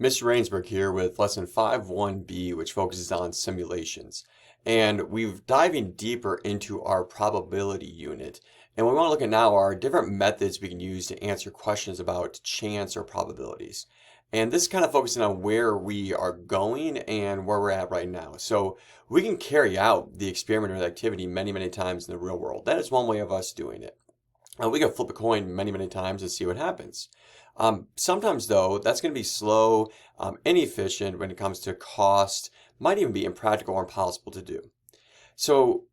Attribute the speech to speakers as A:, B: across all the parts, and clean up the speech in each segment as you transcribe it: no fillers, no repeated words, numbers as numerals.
A: Mr. Rainsberg here with lesson 5.1b, which focuses on simulations. And we're diving deeper into our probability unit. And what we want to look at now are different methods we can use to answer questions about chance or probabilities. And this is kind of focusing on where we are going and where we're at right now. So we can carry out the experiment or the activity many, many times in the real world. That is one way of us doing it. We can flip a coin many, many times and see what happens. Sometimes, though, that's going to be slow, inefficient when it comes to cost, might even be impractical or impossible to do. So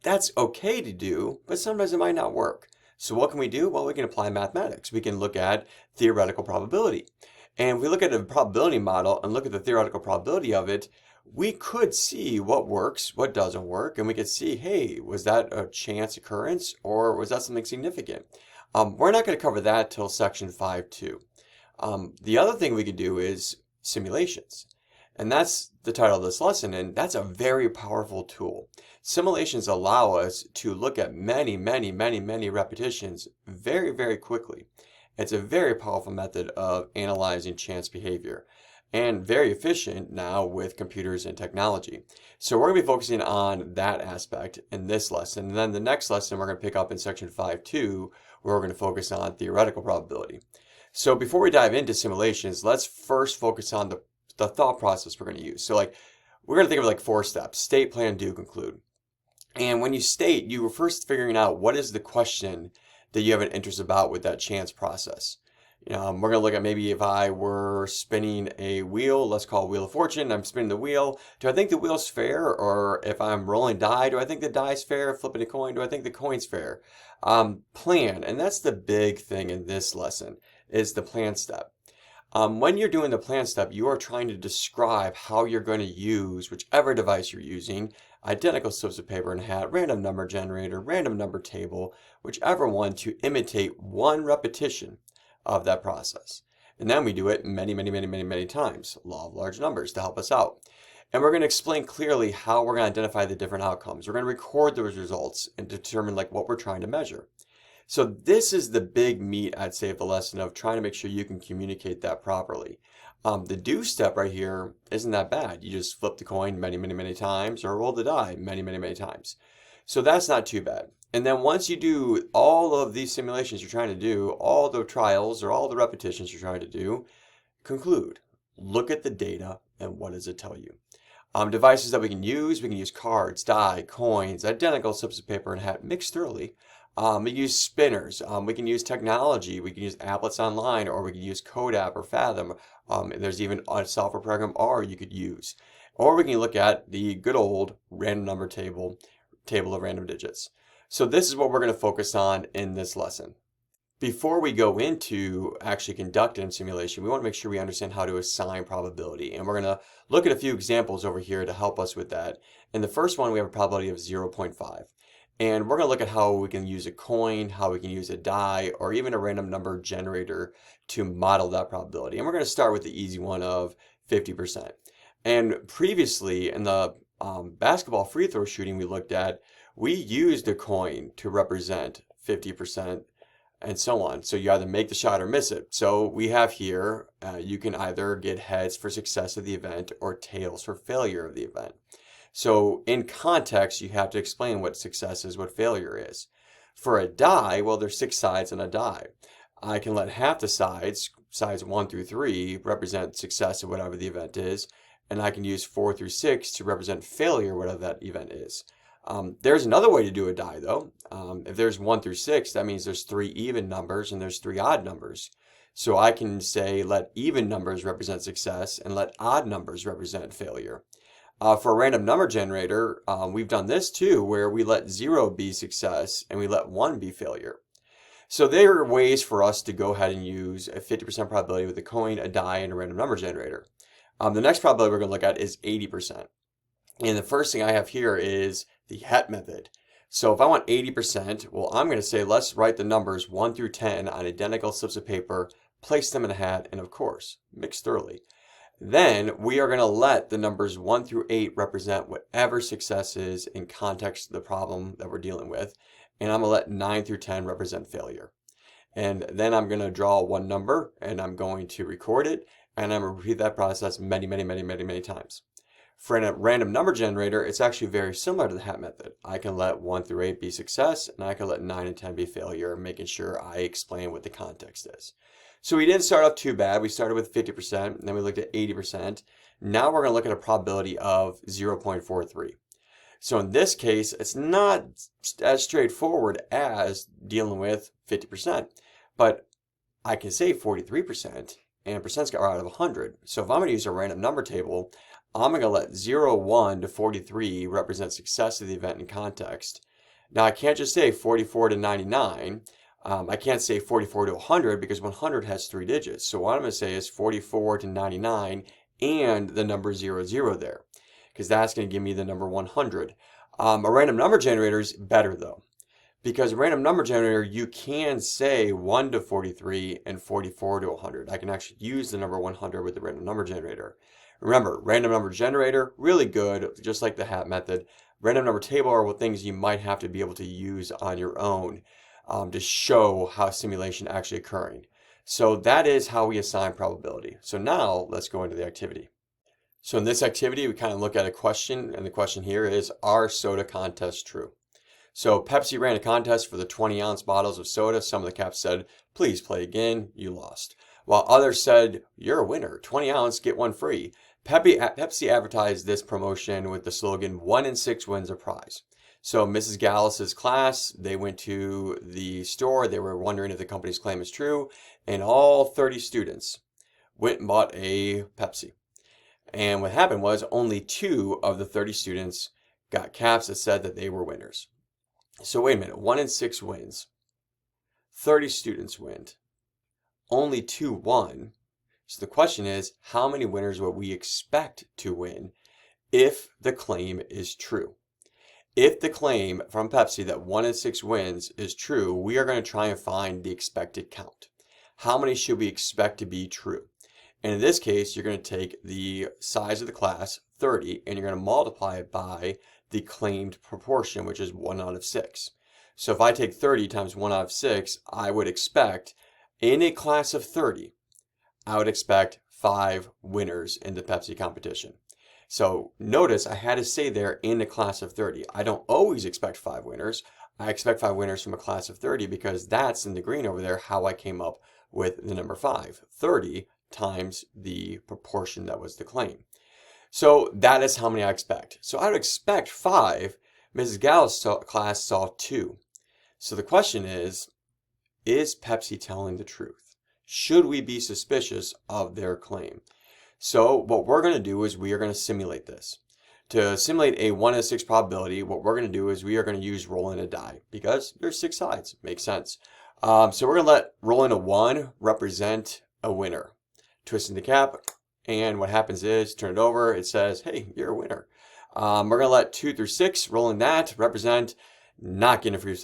A: that's okay to do, but sometimes it might not work. So what can we do? Well, we can apply mathematics. We can look at theoretical probability. And if we look at a probability model and look at the theoretical probability of it, we could see what works, what doesn't work, and we could see, hey, was that a chance occurrence or was that something significant? We're not going to cover that till section 5.2. The other thing we could do is simulations. And that's the title of this lesson, and that's a very powerful tool. Simulations allow us to look at many, many, many, many repetitions very, very quickly. It's a very powerful method of analyzing chance behavior and very efficient now with computers and technology. So we're going to be focusing on that aspect in this lesson. And then the next lesson we're going to pick up in section 5.2, where we're going to focus on theoretical probability. So before we dive into simulations, let's first focus on the thought process we're going to use. So we're going to think of like 4 steps: state, plan, do, conclude. And when you state, you were first figuring out what is the question that you have an interest about with that chance process. We're going to look at maybe if I were spinning a wheel, let's call it Wheel of Fortune, I'm spinning the wheel. Do I think the wheel's fair? Or if I'm rolling die, do I think the die's fair? Flipping a coin, do I think the coin's fair? Plan, and that's the big thing in this lesson, is the plan step. When you're doing the plan step, you are trying to describe how you're going to use whichever device you're using: identical slips of paper and a hat, random number generator, random number table, whichever one, to imitate one repetition of that process. And then we do it many, many, many, many, many times. Law of large numbers to help us out. And we're going to explain clearly how we're going to identify the different outcomes. We're going to record those results and determine what we're trying to measure. So this is the big meat, I'd say, of the lesson, of trying to make sure you can communicate that properly. The do step right here isn't that bad. You just flip the coin many, many, many times, or roll the die many, many, many times. So that's not too bad. And then once you do all of these simulations you're trying to do, all the trials or all the repetitions you're trying to do, conclude. Look at the data and what does it tell you? Devices that we can use cards, die, coins, identical slips of paper and a hat mixed thoroughly. We use spinners. We can use technology. We can use applets online, or we can use CodeApp or Fathom. There's even a software program R you could use. Or we can look at the good old random number table of random digits. So this is what we're going to focus on in this lesson. Before we go into actually conducting a simulation, we want to make sure we understand how to assign probability. And we're going to look at a few examples over here to help us with that. In the first one, we have a probability of 0.5. And we're going to look at how we can use a coin, how we can use a die, or even a random number generator to model that probability. And we're going to start with the easy one of 50%. And previously in the basketball free throw shooting we looked at, we used a coin to represent 50% and so on. So you either make the shot or miss it. So we have here, you can either get heads for success of the event or tails for failure of the event. So in context, you have to explain what success is, what failure is. For a die, well, there's 6 sides on a die. I can let half the sides 1 through 3, represent success of whatever the event is, and I can use 4 through 6 to represent failure, whatever that event is. There's another way to do a die, though. If there's 1 through 6, that means there's 3 even numbers and there's 3 odd numbers. So I can say let even numbers represent success and let odd numbers represent failure. For a random number generator, we've done this too, where we let 0 be success and we let 1 be failure. So there are ways for us to go ahead and use a 50% probability with a coin, a die, and a random number generator. The next probability we're going to look at is 80%. And the first thing I have here is the hat method. So if I want 80%, well, I'm going to say let's write the numbers 1 through 10 on identical slips of paper, place them in a hat, and of course, mix thoroughly. Then we are going to let the numbers 1 through 8 represent whatever success is in context of the problem that we're dealing with. And I'm going to let 9 through 10 represent failure. And then I'm going to draw one number and I'm going to record it. and I'm going to repeat that process many times. For a random number generator, it's actually very similar to the HAT method. I can let 1 through 8 be success, and I can let 9 and 10 be failure, making sure I explain what the context is. So we didn't start off too bad. We started with 50%, and then we looked at 80%. Now we're going to look at a probability of 0.43. So in this case, it's not as straightforward as dealing with 50%, but I can say 43%, and percents are out of 100. So if I'm going to use a random number table, I'm going to let 0, 1 to 43 represent success of the event in context. Now I can't just say 44 to 99. I can't say 44 to 100 because 100 has 3 digits. So what I'm going to say is 44 to 99 and the number 00 there, because that's going to give me the number 100. A random number generator is better though, because a random number generator, you can say 1 to 43 and 44 to 100. I can actually use the number 100 with the random number generator. Remember, random number generator, really good, just like the HAT method. Random number table are things you might have to be able to use on your own to show how simulation actually occurring. So that is how we assign probability. So now let's go into the activity. So in this activity, we kind of look at a question, and the question here is, are soda contests true? So Pepsi ran a contest for the 20-ounce bottles of soda. Some of the caps said, please play again, you lost. While others said, you're a winner, 20 ounce, get one free. Pepsi advertised this promotion with the slogan, 1 in 6 wins a prize. So Mrs. Gallus's class, they went to the store, they were wondering if the company's claim is true, and all 30 students went and bought a Pepsi. And what happened was only 2 of the 30 students got caps that said that they were winners. So wait a minute, 1 in 6 wins. 30 students win. Only 2 won. So the question is, how many winners would we expect to win if the claim is true? If the claim from Pepsi that 1 in 6 wins is true, we are going to try and find the expected count. How many should we expect to be true? And in this case, you're going to take the size of the class, 30, and you're going to multiply it by the claimed proportion, which is 1 out of 6. So if I take 30 times 1 out of 6, I would expect, in a class of 30, I would expect 5 winners in the Pepsi competition. So notice I had to say there, in a class of 30. I don't always expect 5 winners. I expect 5 winners from a class of 30 because that's in the green over there how I came up with the number 5. 30 times the proportion that was the claim. So that is how many I expect. So I would expect 5. Mrs. Gallus' class saw 2. So the question is Pepsi telling the truth? Should we be suspicious of their claim? So what we're going to do is we are going to simulate this. To simulate a 1 in 6 probability, what we're going to do is we are going to use rolling a die because there's 6 sides. Makes sense. So we're going to let rolling a 1 represent a winner. Twisting the cap, and what happens is, turn it over, it says, hey, you're a winner. We're going to let 2 through 6, rolling that, represent not getting a free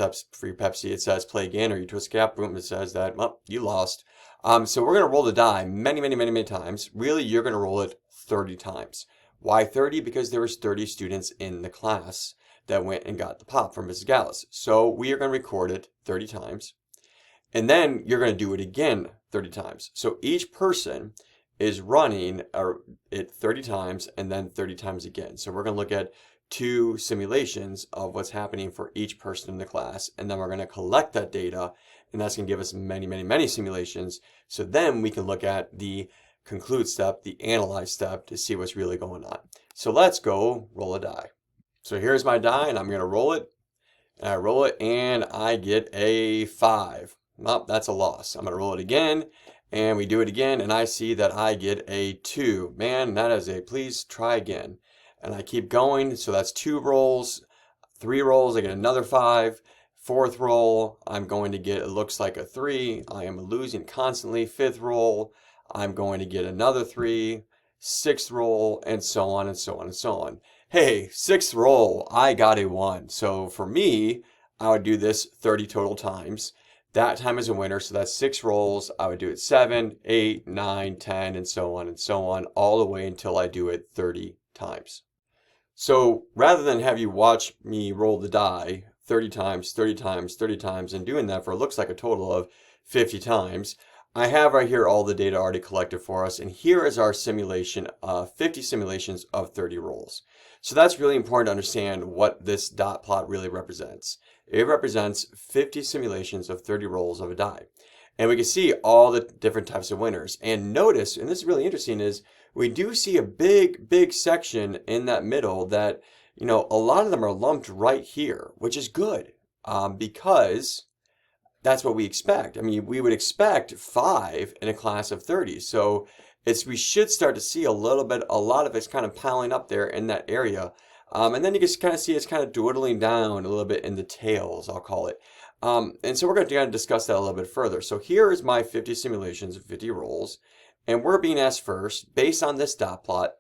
A: Pepsi. It says play again, or you twist the cap, boom, it says that, well, you lost. So we're going to roll the die many times. Really, you're going to roll it 30 times. Why 30? Because there was 30 students in the class that went and got the pop from Mrs. Gallus. So we are going to record it 30 times. And then you're going to do it again 30 times. So each person is running it 30 times and then 30 times again. So we're going to look at 2 simulations of what's happening for each person in the class. And then we're going to collect that data, and that's going to give us many simulations. So then we can look at the conclude step, the analyze step, to see what's really going on. So let's go roll a die. So here's my die, and I'm going to roll it. And I roll it, and I get a 5. Well, that's a loss. I'm going to roll it again, and we do it again, and I see that I get a 2. Man, that is a please try again. And I keep going, so that's 2 rolls, 3 rolls, I get another 5. 4th roll, I'm going to get, it looks like a 3. I am losing constantly. 5th roll, I'm going to get another 3. 6th roll, and so on and so on and so on. Hey, 6th roll, I got a 1. So for me, I would do this 30 total times. That time is a winner, so that's 6 rolls. I would do it 7, 8, 9, 10, and so on, all the way until I do it 30 times. So rather than have you watch me roll the die 30 times, 30 times, 30 times, and doing that for, it looks like a total of 50 times, I have right here all the data already collected for us, and here is our simulation of 50 simulations of 30 rolls. So that's really important to understand what this dot plot really represents. It represents 50 simulations of 30 rolls of a die. And we can see all the different types of winners. And notice, and this is really interesting, is we do see a big section in that middle that, a lot of them are lumped right here, which is good because that's what we expect. I mean, we would expect 5 in a class of 30. So we should start to see a lot of it's kind of piling up there in that area. And then you can kind of see it's kind of dwindling down a little bit in the tails, I'll call it. And so we're going to discuss that a little bit further. So here is my 50 simulations of 50 rolls. And we're being asked first, based on this dot plot,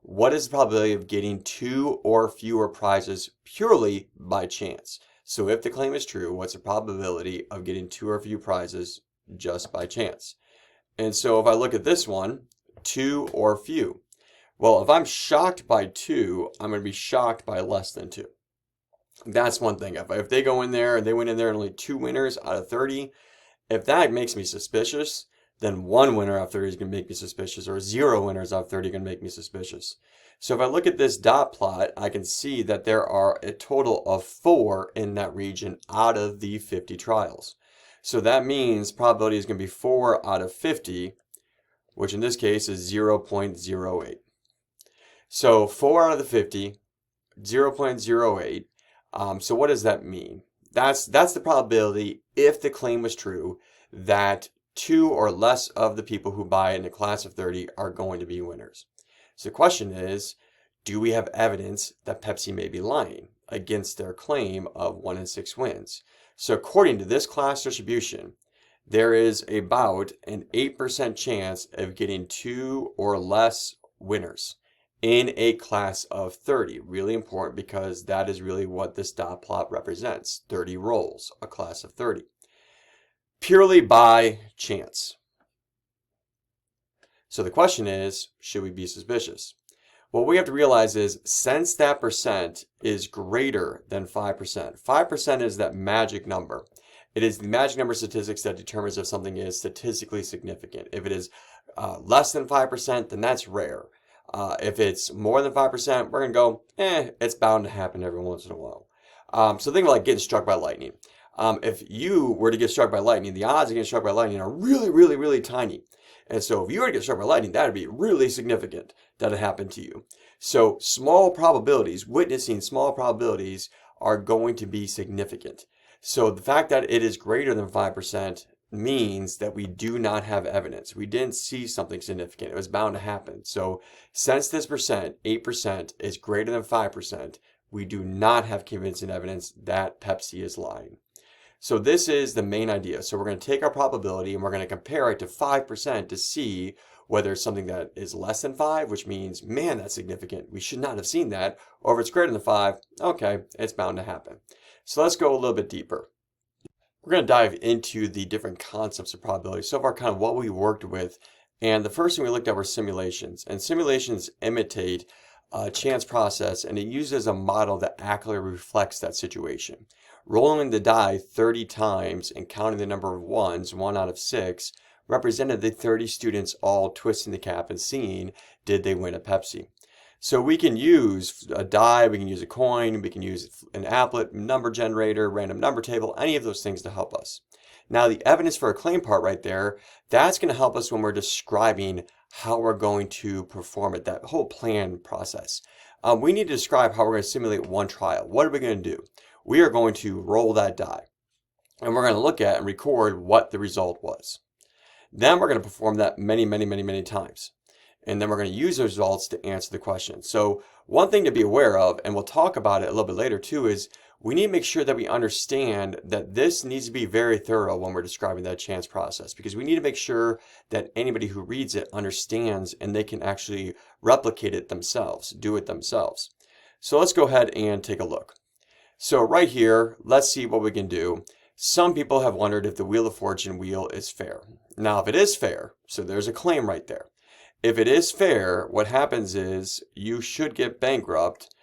A: what is the probability of getting 2 or fewer prizes purely by chance? So if the claim is true, what's the probability of getting 2 or few prizes just by chance? And so if I look at this one, 2 or few. Well, if I'm shocked by 2, I'm going to be shocked by less than 2. That's one thing. If they go in there and they went in there and only 2 winners out of 30, if that makes me suspicious, then 1 winner out of 30 is going to make me suspicious, or 0 winners out of 30 are going to make me suspicious. So if I look at this dot plot, I can see that there are a total of 4 in that region out of the 50 trials. So that means probability is going to be 4 out of 50, which in this case is 0.08. So 4 out of the 50, 0.08. So what does that mean? That's the probability, if the claim was true, that 2 or less of the people who buy in a class of 30 are going to be winners. So the question is, do we have evidence that Pepsi may be lying against their claim of 1 in 6 wins? So according to this class distribution, there is about an 8% chance of getting 2 or less winners in a class of 30. Really important because that is really what this dot plot represents. 30 rolls, a class of 30. Purely by chance. So the question is, should we be suspicious? What we have to realize is, since that percent is greater than 5%, 5% is that magic number. It is the magic number of statistics that determines if something is statistically significant. If it is less than 5%, then that's rare. If it's more than 5%, we're going to go, it's bound to happen every once in a while. So think about like getting struck by lightning. If you were to get struck by lightning, the odds of getting struck by lightning are really tiny. And so if you were to get struck by lightning, that would be really significant that it happened to you. So small probabilities, witnessing small probabilities are going to be significant. So the fact that it is greater than 5% means that we do not have evidence. We didn't see something significant. It was bound to happen. So since this percent, 8%, is greater than 5%, we do not have convincing evidence that Pepsi is lying. So this is the main idea. So we're going to take our probability and we're going to compare it to 5% to see whether it's something that is less than 5, which means, man, that's significant. We should not have seen that. Or if it's greater than 5, okay, it's bound to happen. So let's go a little bit deeper. We're going to dive into the different concepts of probability. So far, kind of what we worked with. And the first thing we looked at were simulations. And simulations imitate a chance process, and it uses a model that accurately reflects that situation. Rolling the die 30 times and counting the number of ones, 1 out of 6, represented the 30 students all twisting the cap and seeing, did they win a Pepsi? So we can use a die, we can use a coin, we can use an applet, number generator, random number table, any of those things to help us. Now the evidence for a claim part right there, that's going to help us when we're describing how we're going to perform it, that whole plan process. We need to describe how we're going to simulate one trial. What are we going to do? We are going to roll that die, and we're going to look at and record what the result was. Then we're going to perform that many times. And then we're going to use those results to answer the question. So one thing to be aware of, and we'll talk about it a little bit later too, is we need to make sure that we understand that this needs to be very thorough when we're describing that chance process, because we need to make sure that anybody who reads it understands and they can actually replicate it themselves, do it themselves. So let's go ahead and take a look. So right here, let's see what we can do. Some people have wondered if the Wheel of Fortune wheel is fair. Now, if it is fair, so there's a claim right there. If it is fair, what happens is you should get bankrupt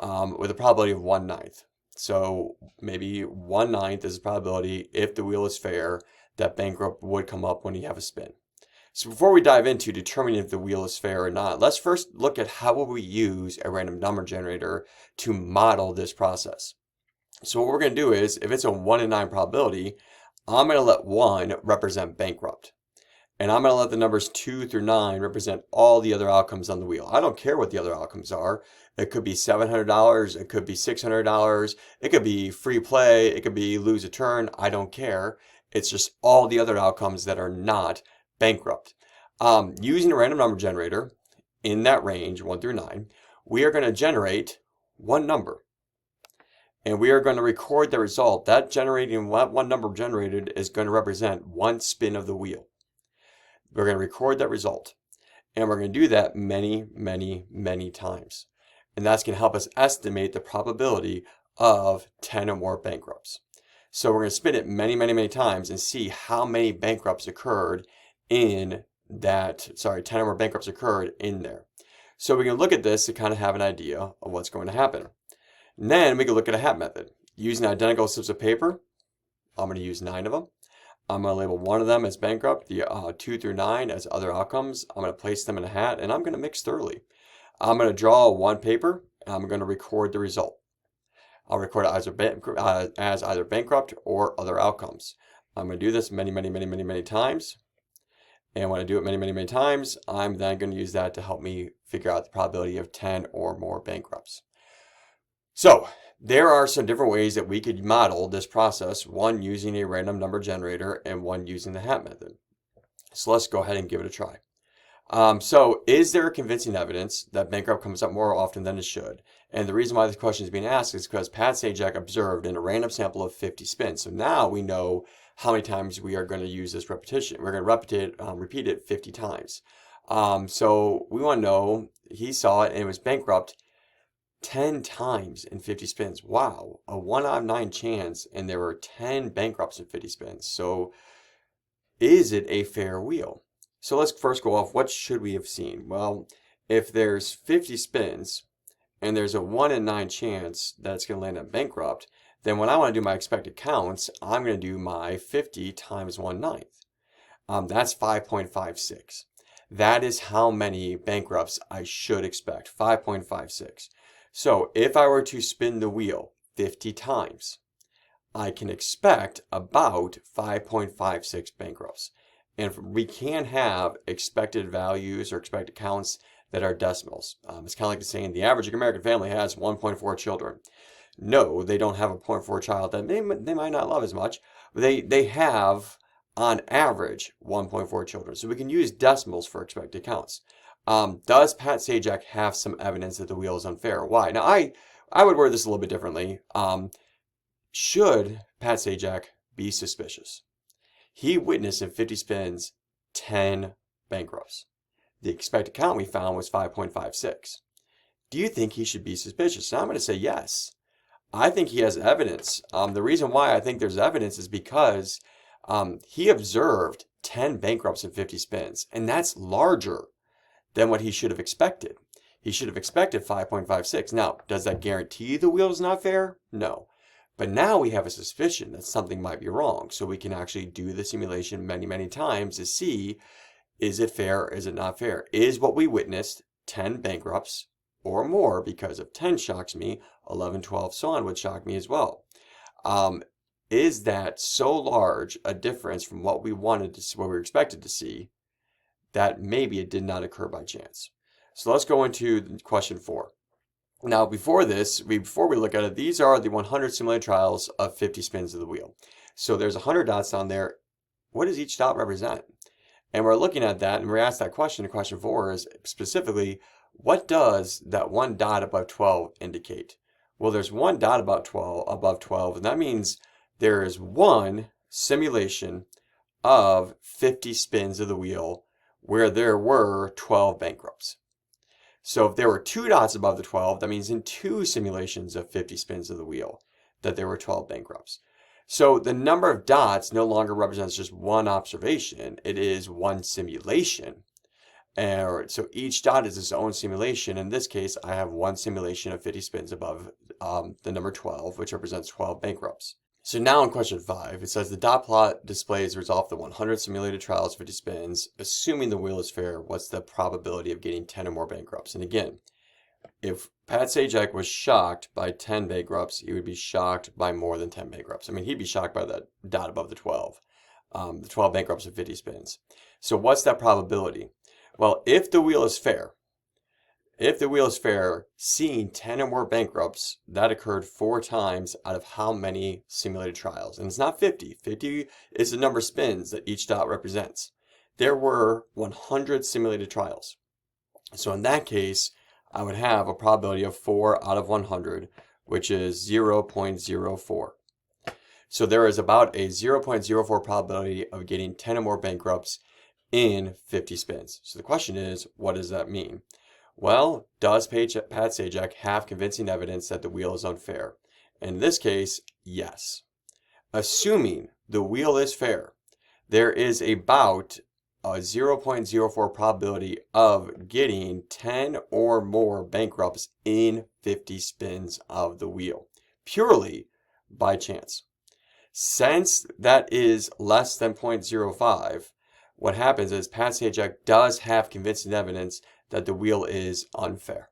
A: with a probability of 1/9. So maybe 1/9 is the probability, if the wheel is fair, that bankrupt would come up when you have a spin. So before we dive into determining if the wheel is fair or not, let's first look at how will we use a random number generator to model this process. So what we're going to do is, if it's a 1 in 9 probability, I'm going to let 1 represent bankrupt. And I'm going to let the numbers 2 through 9 represent all the other outcomes on the wheel. I don't care what the other outcomes are. It could be $700, it could be $600, it could be free play, it could be lose a turn. I don't care. It's just all the other outcomes that are not bankrupt. Using a random number generator in that range, 1 through 9, we are going to generate one number. And we are going to record the result. That generating one number generated is going to represent one spin of the wheel. We're going to record that result. And we're going to do that many, many, many times. And that's going to help us estimate the probability of 10 or more bankrupts. So we're going to spin it many, many, many times and see how many bankrupts occurred in that, 10 or more bankrupts occurred in there. So we can look at this to kind of have an idea of what's going to happen. And then we can look at a hat method. Using identical slips of paper, I'm going to use 9 of them. I'm going to label one of them as bankrupt, the 2 through 9 as other outcomes. I'm going to place them in a hat, and I'm going to mix thoroughly. I'm going to draw one paper, and I'm going to record the result. I'll record it as either bankrupt or other outcomes. I'm going to do this many, many, many, many, many times. And when I do it many, many, many times, I'm then going to use that to help me figure out the probability of 10 or more bankrupts. So there are some different ways that we could model this process, one using a random number generator and one using the hat method. So let's go ahead and give it a try. So is there convincing evidence that bankrupt comes up more often than it should? And the reason why this question is being asked is because Pat Sajak observed in a random sample of 50 spins. So now we know how many times we are going to use this repetition. We're going to repeat it 50 times. So we want to know, he saw it and it was bankrupt 10 times in 50 spins. Wow, a 1 out of 9 chance, and there were 10 bankrupts in 50 spins. So is it a fair wheel? So let's first go off, what should we have seen? Well, if there's 50 spins and there's a 1 in 9 chance that it's going to land up bankrupt, then when I want to do my expected counts, I'm going to do my 50 times 1/9. That's 5.56. That is how many bankrupts I should expect, 5.56. So if I were to spin the wheel 50 times, I can expect about 5.56 bankrupts. And we can have expected values or expected counts that are decimals. It's kind of like the saying, the average American family has 1.4 children. No, they don't have a 0.4 child that they might not love as much. They have, on average, 1.4 children. So we can use decimals for expected counts. Does Pat Sajak have some evidence that the wheel is unfair? Why? Now, I would word this a little bit differently. Should Pat Sajak be suspicious? He witnessed in 50 spins 10 bankrupts. The expected count we found was 5.56. Do you think he should be suspicious? And I'm going to say yes. I think he has evidence. The reason why I think there's evidence is because he observed 10 bankrupts in 50 spins, and that's larger than what he should have expected. He should have expected 5.56. Now, does that guarantee the wheel is not fair? No. But now we have a suspicion that something might be wrong. So we can actually do the simulation many, many times to see, is it fair or is it not fair? Is what we witnessed 10 bankrupts or more? Because if 10 shocks me, 11, 12, so on would shock me as well. Is that so large a difference from what we wanted to see, what we were expected to see, that maybe it did not occur by chance? So let's go into question 4. Now, before we look at it, these are the 100 simulated trials of 50 spins of the wheel. So there's 100 dots on there. What does each dot represent? And we're looking at that, and we're asked that question. Question 4 is specifically, what does that one dot above 12 indicate? Well, there's one dot above 12, and that means there is one simulation of 50 spins of the wheel where there were 12 bankrupts. So if there were 2 dots above the 12, that means in 2 simulations of 50 spins of the wheel that there were 12 bankrupts. So the number of dots no longer represents just one observation. It is one simulation. And so each dot is its own simulation. In this case, I have one simulation of 50 spins above the number 12, which represents 12 bankrupts. So now in question 5, it says the dot plot displays the result of the 100 simulated trials, 50 spins. Assuming the wheel is fair, what's the probability of getting 10 or more bankrupts? And again, if Pat Sajak was shocked by 10 bankrupts, he would be shocked by more than 10 bankrupts. I mean, he'd be shocked by that dot above the 12 bankrupts and 50 spins. So what's that probability? Well, if the wheel is fair, seeing 10 or more bankrupts, that occurred 4 times out of how many simulated trials? And it's not 50. 50 is the number of spins that each dot represents. There were 100 simulated trials. So in that case, I would have a probability of 4 out of 100, which is 0.04. So there is about a 0.04 probability of getting 10 or more bankrupts in 50 spins. So the question is, what does that mean? Well, does Pat Sajak have convincing evidence that the wheel is unfair? In this case, yes. Assuming the wheel is fair, there is about a 0.04 probability of getting 10 or more bankrupts in 50 spins of the wheel, purely by chance. Since that is less than 0.05, what happens is Pat Sajak does have convincing evidence that the wheel is unfair.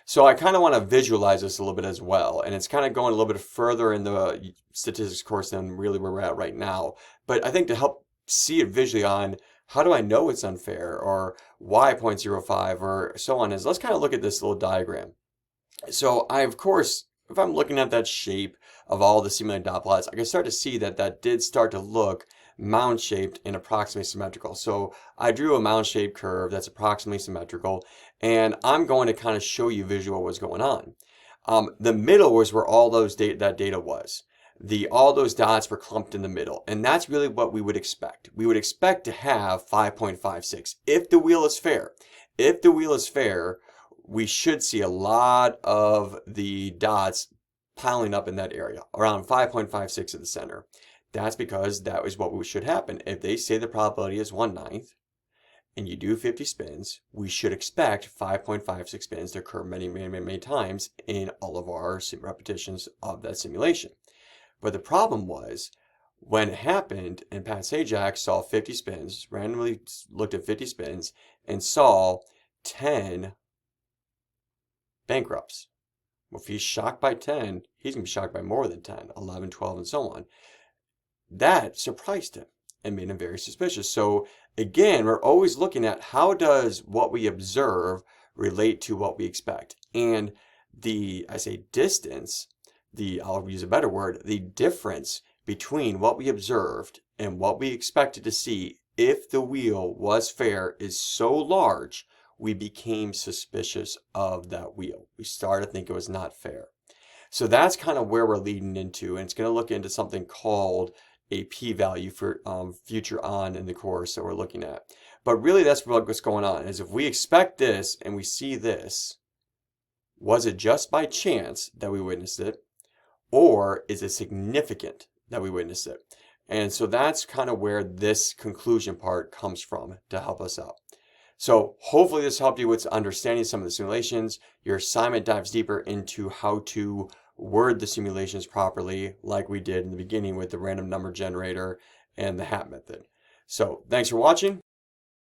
A: So I kind of want to visualize this a little bit as well, and it's kind of going a little bit further in the statistics course than really where we're at right now. But I think to help see it visually on how do I know it's unfair, or why 0.05, or so on, is let's kind of look at this little diagram. So of course, if I'm looking at that shape of all the simulated dot plots, I can start to see that that did start to look mound-shaped and approximately symmetrical. So I drew a mound-shaped curve that's approximately symmetrical, and I'm going to kind of show you visually what was going on. The middle was where all those that data was. All those dots were clumped in the middle, and that's really what we would expect. We would expect to have 5.56 if the wheel is fair. If the wheel is fair, we should see a lot of the dots piling up in that area, around 5.56 at the center. That's because that is what should happen. If they say the probability is 1/9 and you do 50 spins, we should expect 5.56 spins to occur many times in all of our repetitions of that simulation. But the problem was when it happened and Pat Sajak saw 50 spins, randomly looked at 50 spins and saw 10 bankrupts. Well, if he's shocked by 10, he's going to be shocked by more than 10, 11, 12, and so on. That surprised him and made him very suspicious. So again, we're always looking at how does what we observe relate to what we expect. And distance, I'll use a better word, the difference between what we observed and what we expected to see if the wheel was fair is so large, we became suspicious of that wheel. We started to think it was not fair. So that's kind of where we're leading into, and it's going to look into something called a p-value for future on in the course that we're looking at. But really that's what's going on, is if we expect this and we see this, was it just by chance that we witnessed it, or is it significant that we witnessed it? And so that's kind of where this conclusion part comes from to help us out. So hopefully this helped you with understanding some of the simulations. Your assignment dives deeper into how to word the simulations properly, like we did in the beginning with the random number generator and the hat method. So thanks for watching.